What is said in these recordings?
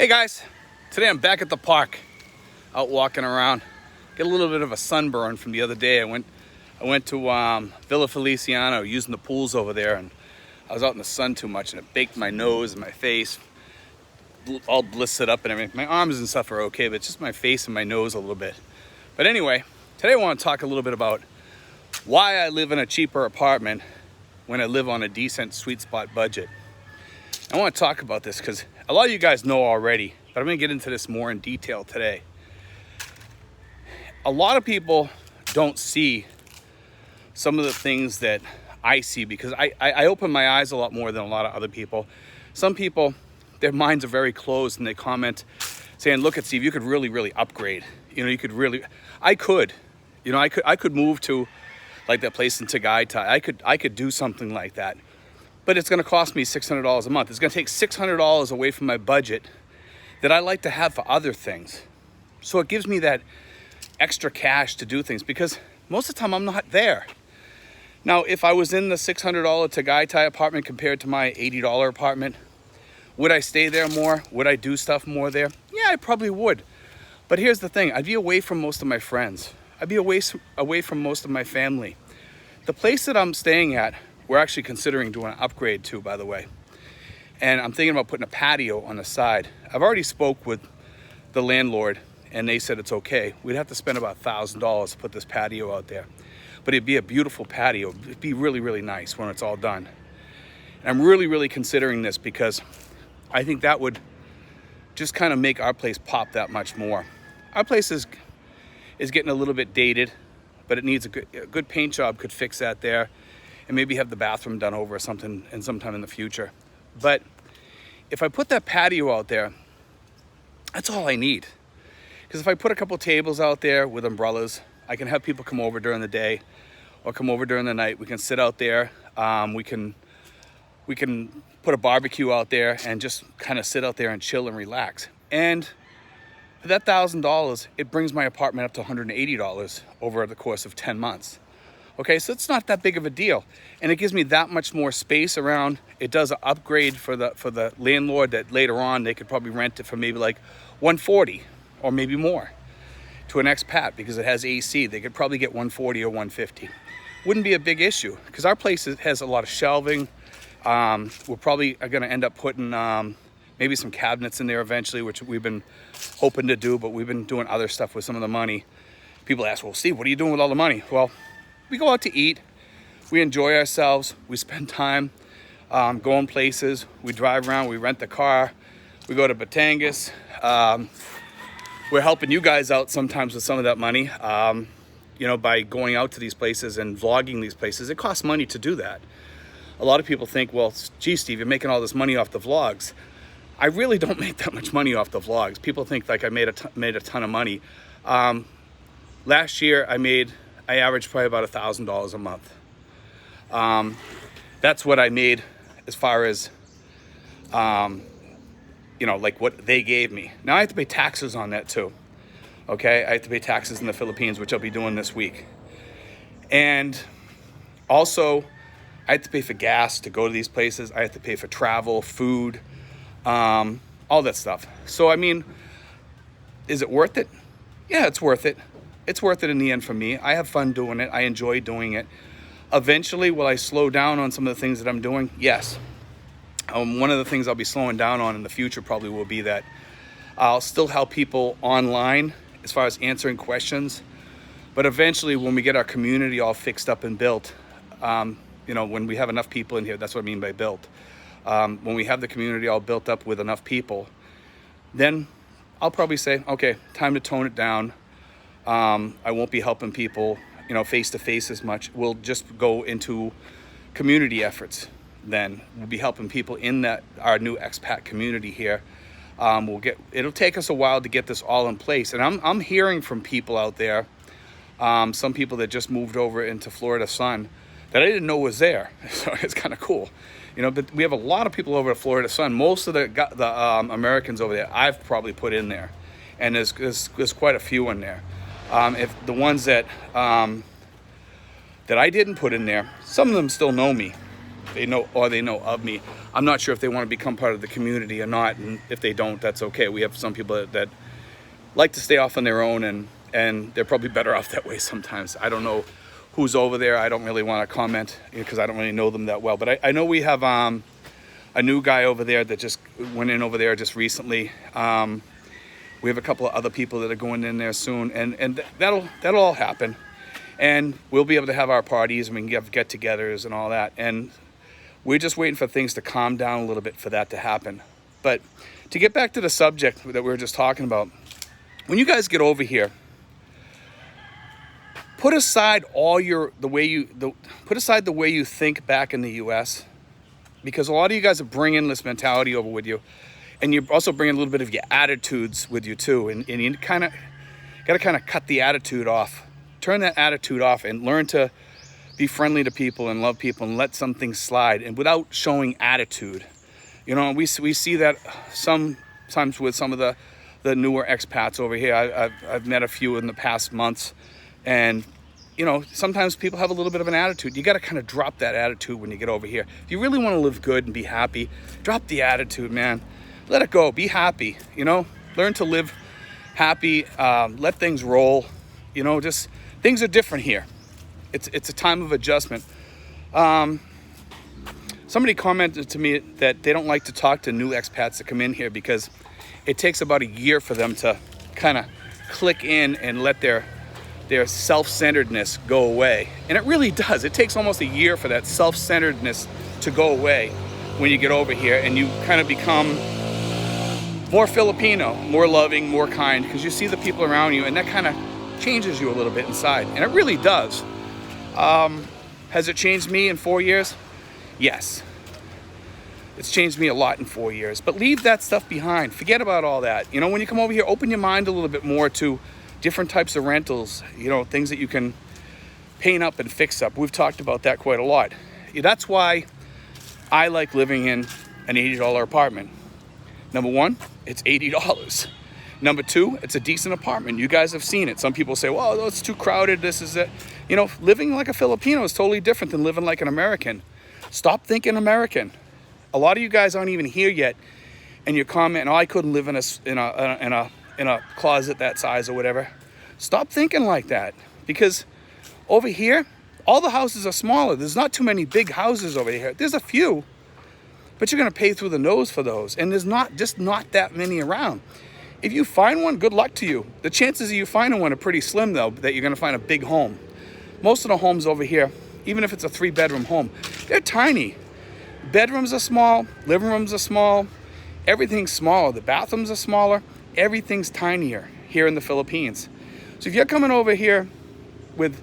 Hey guys, today I'm back at the park, out walking around. Get a little bit of a sunburn from the other day. I went to Villa Feliciano, using the pools over there, and I was out in the sun too much, and it baked my nose and my face, all blistered up and everything. My arms and stuff are okay, but it's just my face and my nose a little bit. But anyway, today I want to talk a little bit about why I live in a cheaper apartment when I live on a decent Sweetspot budget. I want to talk about this because a lot of you guys know already, but I'm going to get into this more in detail today. A lot of people don't see some of the things that I see because I open my eyes a lot more than a lot of other people. Some people, their minds are very closed, and they comment saying, look at Steve, you could really upgrade. You know, you could really, I could move to like that place in Tagaytay. I could do something like that. But it's going to cost me $600 a month. It's going to take $600 away from my budget that I like to have for other things. So it gives me that extra cash to do things because most of the time I'm not there. Now, if I was in the $600 Tagaytay apartment compared to my $80 apartment, would I stay there more? Would I do stuff more there? Yeah, I probably would. But here's the thing. I'd be away from most of my friends. I'd be away from most of my family. The place that I'm staying at, we're actually considering doing an upgrade to, by the way. And I'm thinking about putting a patio on the side. I've already spoke with the landlord and they said it's okay. We'd have to spend about $1,000 to put this patio out there. But it'd be a beautiful patio. It'd be really nice when it's all done. And I'm really considering this because I think that would just kind of make our place pop that much more. Our place is getting a little bit dated, but it needs a good paint job could fix that there. And maybe have the bathroom done over or something and sometime in the future. But if I put that patio out there, that's all I need. Because if I put a couple tables out there with umbrellas, I can have people come over during the day or come over during the night. We can sit out there. We can put a barbecue out there and just kind of sit out there and chill and relax. And for that $1,000, it brings my apartment up to $180 over the course of 10 months. Okay, so it's not that big of a deal. And it gives me that much more space around. It does an upgrade for the landlord that later on they could probably rent it for maybe like $140 or maybe more to an expat because it has AC. They could probably get $140 or $150. Wouldn't be a big issue because our place has a lot of shelving. We're probably going to end up putting maybe some cabinets in there eventually, which we've been hoping to do, but we've been doing other stuff with some of the money. People ask, well, Steve, what are you doing with all the money? Well, we go out to eat, we enjoy ourselves, we spend time going places, we drive around, we rent the car, we go to Batangas. We're helping you guys out sometimes with some of that money, by going out to these places and vlogging these places. It costs money to do that. A lot of people think, well, gee, Steve, you're making all this money off the vlogs. I really don't make that much money off the vlogs. People think like I made a ton of money. Last year, I averaged probably about $1,000 a month. That's what I made as far as, like what they gave me. Now I have to pay taxes on that too. Okay, I have to pay taxes in the Philippines, which I'll be doing this week. And also, I have to pay for gas to go to these places. I have to pay for travel, food, all that stuff. So, I mean, is it worth it? Yeah, it's worth it. It's worth it in the end for me. I have fun doing it. I enjoy doing it. Eventually, will I slow down on some of the things that I'm doing? Yes. One of the things I'll be slowing down on in the future probably will be that I'll still help people online as far as answering questions. But eventually, when we get our community all fixed up and built, when we have enough people in here, that's what I mean by built. When we have the community all built up with enough people, then I'll probably say, okay, time to tone it down. I won't be helping people, face to face as much. We'll just go into community efforts. Then we'll be helping people in our new expat community here. It'll take us a while to get this all in place. And I'm hearing from people out there, some people that just moved over into Florida Sun that I didn't know was there. So it's kind of cool. But we have a lot of people over at Florida Sun. Most of the Americans over there, I've probably put in there. And there's quite a few in there. If the ones that I didn't put in there, some of them still know me. They know of me. I'm not sure if they want to become part of the community or not, and if they don't, that's okay. We have some people that like to stay off on their own, and they're probably better off that way sometimes. I don't know who's over there. I don't really want to comment because I don't really know them that well. But I know we have a new guy over there that just went in over there just recently. We have a couple of other people that are going in there soon, and that'll all happen. And we'll be able to have our parties, and we can have get-togethers and all that. And we're just waiting for things to calm down a little bit for that to happen. But to get back to the subject that we were just talking about, when you guys get over here, put aside the way you think back in the U.S., because a lot of you guys are bringing this mentality over with you, and you're also bringing a little bit of your attitudes with you too. And you kind of got to cut the attitude off. Turn that attitude off and learn to be friendly to people and love people and let some things slide, and without showing attitude. You know, we see that sometimes with some of the newer expats over here. I've met a few in the past months, and you know, sometimes people have a little bit of an attitude. You got to kind of drop that attitude when you get over here. If you really want to live good and be happy, drop the attitude, man. Let it go. Be happy. You know, learn to live happy. Let things roll. You know, just things are different here. It's a time of adjustment. Somebody commented to me that they don't like to talk to new expats that come in here because it takes about a year for them to kind of click in and let their self-centeredness go away. And it really does. It takes almost a year for that self-centeredness to go away when you get over here, and you kind of become more Filipino, more loving, more kind, because you see the people around you, and that kind of changes you a little bit inside. And it really does. Has it changed me in 4 years? Yes. It's changed me a lot in 4 years. But leave that stuff behind. Forget about all that. You know, when you come over here, open your mind a little bit more to different types of rentals, you know, things that you can paint up and fix up. We've talked about that quite a lot. That's why I like living in an $80 apartment. Number one, it's $80. Number two, it's a decent apartment. You guys have seen it. Some people say, well, it's too crowded, this is it. You know, living like a Filipino is totally different than living like an American. Stop thinking American. A lot of you guys aren't even here yet, and you're commenting, oh, I couldn't live in a closet that size or whatever. Stop thinking like that, because over here, all the houses are smaller. There's not too many big houses over here. There's a few, but you're gonna pay through the nose for those, and there's not that many around. If you find one, good luck to you. The chances of you finding one are pretty slim, though, that you're gonna find a big home. Most of the homes over here, even if it's a 3-bedroom home, they're tiny. Bedrooms are small, living rooms are small, everything's smaller. The bathrooms are smaller, everything's tinier here in the Philippines. So if you're coming over here with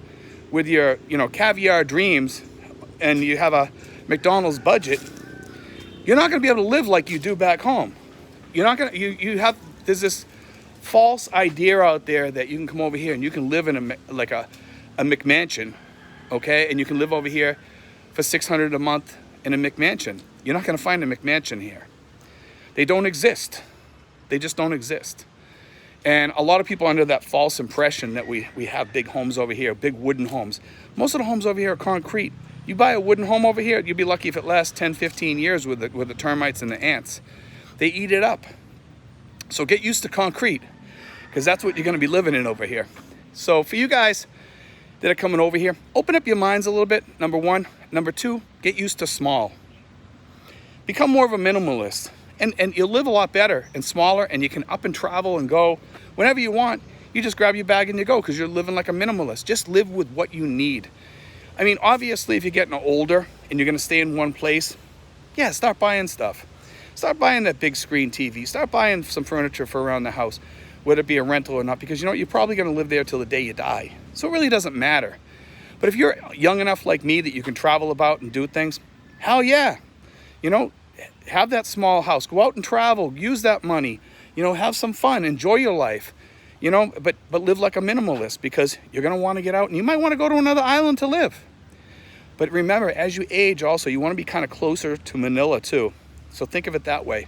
your, you know, caviar dreams, and you have a McDonald's budget, you're not gonna be able to live like you do back home. You're not gonna, there's this false idea out there that you can come over here and you can live in a McMansion, okay? And you can live over here for $600 a month in a McMansion. You're not gonna find a McMansion here. They don't exist. They just don't exist. And a lot of people are under that false impression that we have big homes over here, big wooden homes. Most of the homes over here are concrete. You buy a wooden home over here, you'll be lucky if it lasts 10, 15 years with the termites and the ants. They eat it up. So get used to concrete, because that's what you're gonna be living in over here. So for you guys that are coming over here, open up your minds a little bit, number one. Number two, get used to small. Become more of a minimalist, and you'll live a lot better and smaller, and you can up and travel and go whenever you want. You just grab your bag and you go, because you're living like a minimalist. Just live with what you need. I mean, obviously, if you're getting older and you're gonna stay in one place, yeah, start buying stuff. Start buying that big screen TV. Start buying some furniture for around the house, whether it be a rental or not, because you know what? You're probably gonna live there till the day you die. So it really doesn't matter. But if you're young enough like me that you can travel about and do things, hell yeah. You know, have that small house. Go out and travel. Use that money. You know, have some fun. Enjoy your life. You know, but live like a minimalist, because you're gonna wanna get out, and you might wanna go to another island to live. But remember, as you age also, you wanna be kind of closer to Manila too. So think of it that way.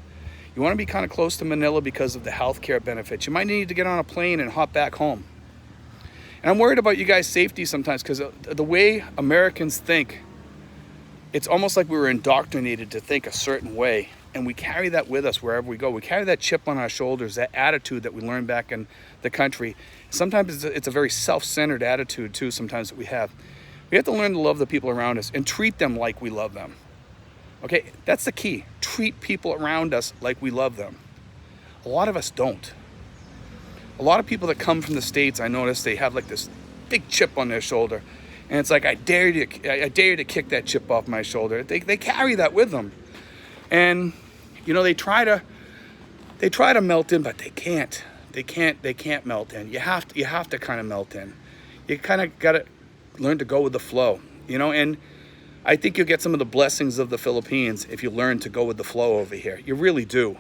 You want to be kind of close to Manila because of the healthcare benefits. You might need to get on a plane and hop back home. And I'm worried about you guys' safety sometimes, because the way Americans think it's almost like we were indoctrinated to think a certain way, and we carry that with us wherever we go. We carry that chip on our shoulders, that attitude that we learned back in the country. Sometimes it's a very self-centered attitude too, sometimes, that we have. We have to learn to love the people around us and treat them like we love them. Okay, that's the key. Treat people around us like we love them. A lot of us don't. A lot of people that come from the States, I notice they have like this big chip on their shoulder. And it's like, I dare you to kick that chip off my shoulder. They carry that with them. And, you know, they try to melt in, but they can't. They can't melt in. You have to kind of melt in. You kind of got to learn to go with the flow, you know, and I think you'll get some of the blessings of the Philippines if you learn to go with the flow over here. You really do.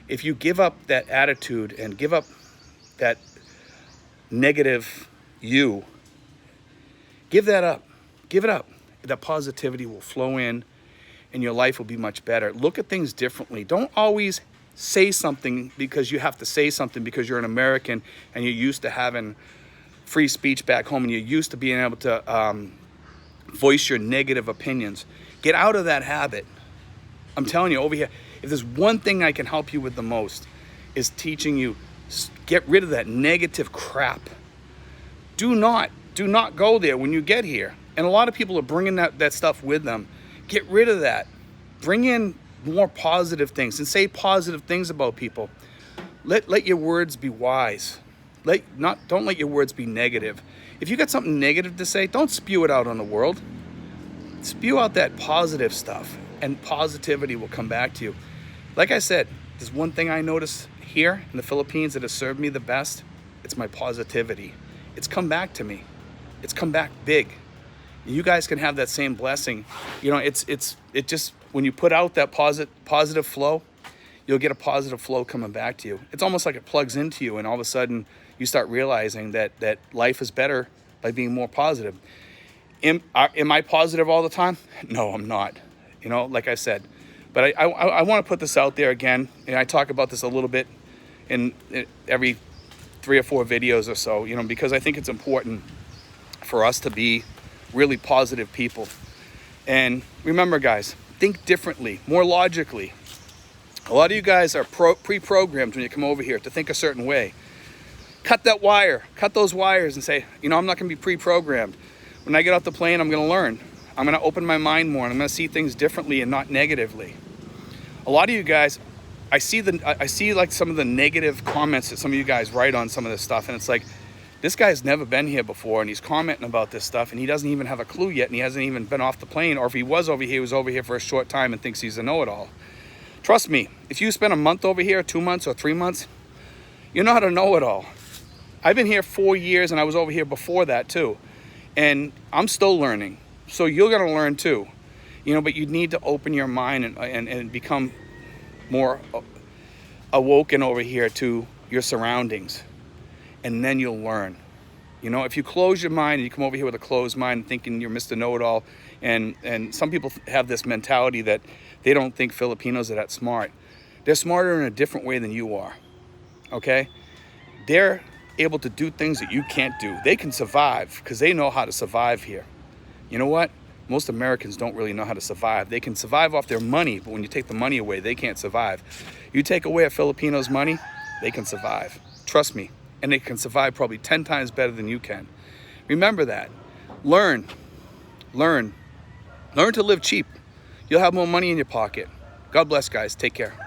If you give up that attitude and give up that negative you, give that up. Give it up. That positivity will flow in and your life will be much better. Look at things differently. Don't always say something because you have to say something because you're an American and you're used to having free speech back home and you're used to being able to voice your negative opinions. Get out of that habit. I'm telling you, over here, if there's one thing I can help you with the most, is teaching you, get rid of that negative crap. Do not go there when you get here. And a lot of people are bringing that stuff with them. Get rid of that. Bring in more positive things and say positive things about people. Let your words be wise. Don't let your words be negative. If you got something negative to say, don't spew it out on the world. Spew out that positive stuff, and positivity will come back to you. Like I said, there's one thing I notice here in the Philippines that has served me the best. It's my positivity. It's come back to me. It's come back big. You guys can have that same blessing. You know, it just, when you put out that positive flow, you'll get a positive flow coming back to you. It's almost like it plugs into you, and all of a sudden you start realizing that life is better by being more positive. Am I positive all the time? No, I'm not. You know, like I said. But I want to put this out there again, and I talk about this a little bit in every 3 or 4 videos or so, you know, because I think it's important for us to be really positive people. And remember, guys, think differently, more logically. A lot of you guys are pre-programmed when you come over here to think a certain way. Cut those wires and say, you know, I'm not going to be pre-programmed. When I get off the plane, I'm going to learn. I'm going to open my mind more, and I'm going to see things differently and not negatively. A lot of you guys, I see like some of the negative comments that some of you guys write on some of this stuff, and it's like, this guy's never been here before, and he's commenting about this stuff, and he doesn't even have a clue yet, and he hasn't even been off the plane, or if he was over here, he was over here for a short time and thinks he's a know-it-all. Trust me, if you spend a month over here, 2 months or 3 months, you're not a know-it-all. I've been here 4 years, and I was over here before that too. And I'm still learning. So you're going to learn too. You know, but you need to open your mind and become more awoken over here to your surroundings. And then you'll learn. You know, if you close your mind and you come over here with a closed mind thinking you're Mr. Know-it-all, and some people have this mentality that they don't think Filipinos are that smart. They're smarter in a different way than you are. Okay? They're able to do things that you can't do. They can survive because they know how to survive here. You know what? Most Americans don't really know how to survive. They can survive off their money, but when you take the money away, they can't survive. You take away a Filipino's money, they can survive. Trust me. And they can survive probably 10 times better than you can. Remember that. Learn to live cheap. You'll have more money in your pocket. God bless, guys. Take care.